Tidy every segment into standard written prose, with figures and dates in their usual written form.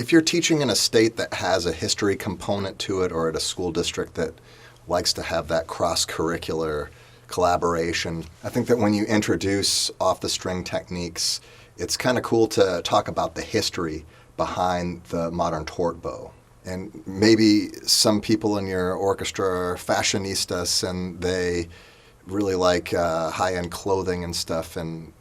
If you're teaching in a state that has a history component to it, or at a school district that likes to have that cross-curricular collaboration, I think that when you introduce off-the-string techniques, it's kind of cool to talk about the history behind the modern torque bow. And maybe some people in your orchestra are fashionistas and they really like high-end clothing and stuff, and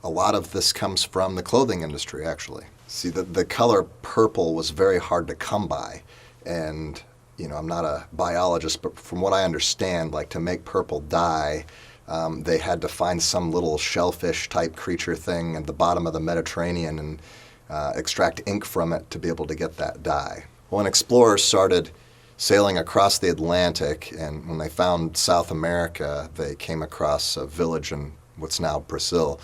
a lot of this comes from the clothing industry, actually. See, the color purple was very hard to come by, and I'm not a biologist, but from what I understand, like to make purple dye, they had to find some little shellfish-type creature thing at the bottom of the Mediterranean and extract ink from it to be able to get that dye. When explorers started sailing across the Atlantic, and when they found South America, they came across a village in what's now Brazil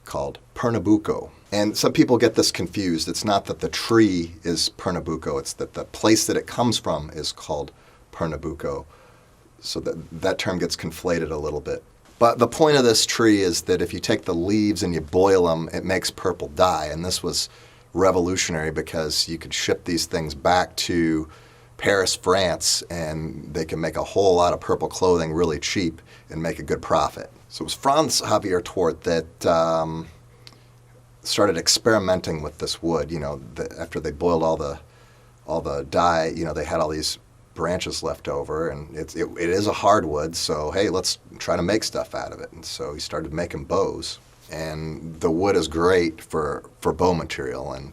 called Pernambuco. And some people get this confused. It's not that the tree is Pernambuco, it's that the place that it comes from is called Pernambuco. So that term gets conflated a little bit. But the point of this tree is that if you take the leaves and you boil them, it makes purple dye. And this was revolutionary because you could ship these things back to Paris, France, and they can make a whole lot of purple clothing really cheap and make a good profit. So it was Franz Javier Tort that started experimenting with this wood. After they boiled all the dye, they had all these branches left over, and it is a hardwood, so hey, let's try to make stuff out of it. And so he started making bows, and the wood is great for bow material, and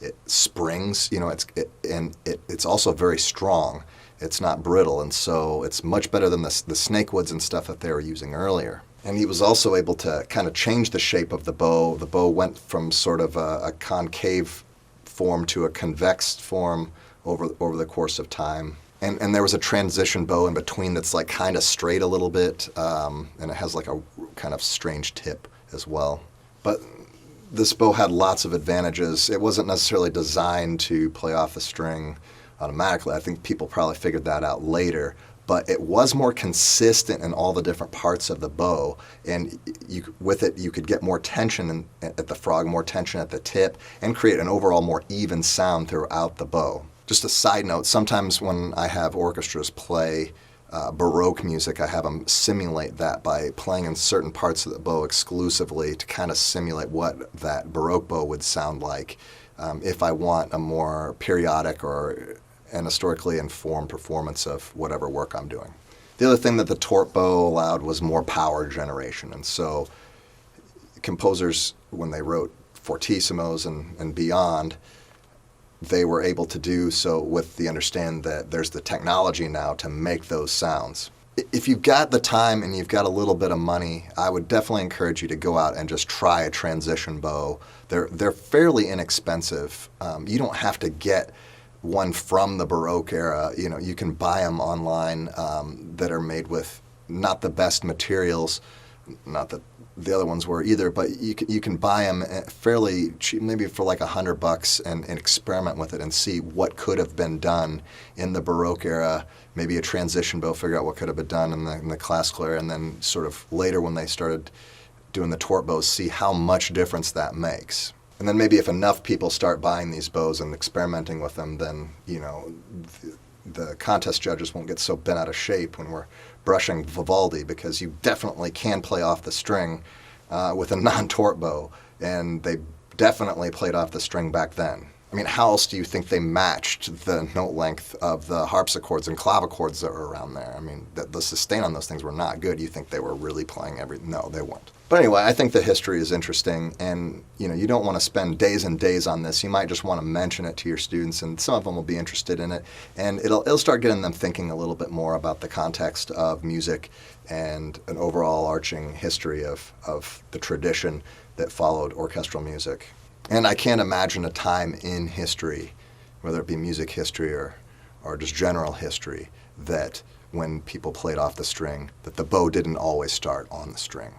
it springs, it's also very strong. It's not brittle, and so it's much better than the snake woods and stuff that they were using earlier. And he was also able to kind of change the shape of the bow. The bow went from sort of a concave form to a convex form over the course of time. And there was a transition bow in between that's like kind of straight a little bit, and it has like a kind of strange tip as well. But this bow had lots of advantages. It wasn't necessarily designed to play off the string automatically. I think people probably figured that out later. But it was more consistent in all the different parts of the bow, and with it you could get more tension at the frog, more tension at the tip, and create an overall more even sound throughout the bow. Just a side note, sometimes when I have orchestras play Baroque music, I have them simulate that by playing in certain parts of the bow exclusively to kind of simulate what that Baroque bow would sound like if I want a more periodic or an historically informed performance of whatever work I'm doing. The other thing that the Tort bow allowed was more power generation, and so composers, when they wrote fortissimos and beyond, they were able to do so with the understanding that there's the technology now to make those sounds. If you've got the time and you've got a little bit of money, I would definitely encourage you to go out and just try a transition bow. They're fairly inexpensive. You don't have to get one from the Baroque era. You can buy them online that are made with not the best materials, not that the other ones were either, but you can buy them fairly cheap, maybe for like $100, and experiment with it and see what could have been done in the Baroque era, maybe a transition bow, figure out what could have been done in the classical era, and then sort of later when they started doing the Tort bows, see how much difference that makes. And then maybe if enough people start buying these bows and experimenting with them, then the contest judges won't get so bent out of shape when we're brushing Vivaldi, because you definitely can play off the string with a non-Tort bow, and they definitely played off the string back then. I mean, how else do you think they matched the note length of the harpsichords and clavichords that were around there? I mean, the sustain on those things were not good. You think they were really playing No, they weren't. But anyway, I think the history is interesting, and you don't want to spend days and days on this. You might just want to mention it to your students, and some of them will be interested in it, and it'll start getting them thinking a little bit more about the context of music and an overall arching history of the tradition that followed orchestral music. And I can't imagine a time in history, whether it be music history or just general history, that when people played off the string, that the bow didn't always start on the string.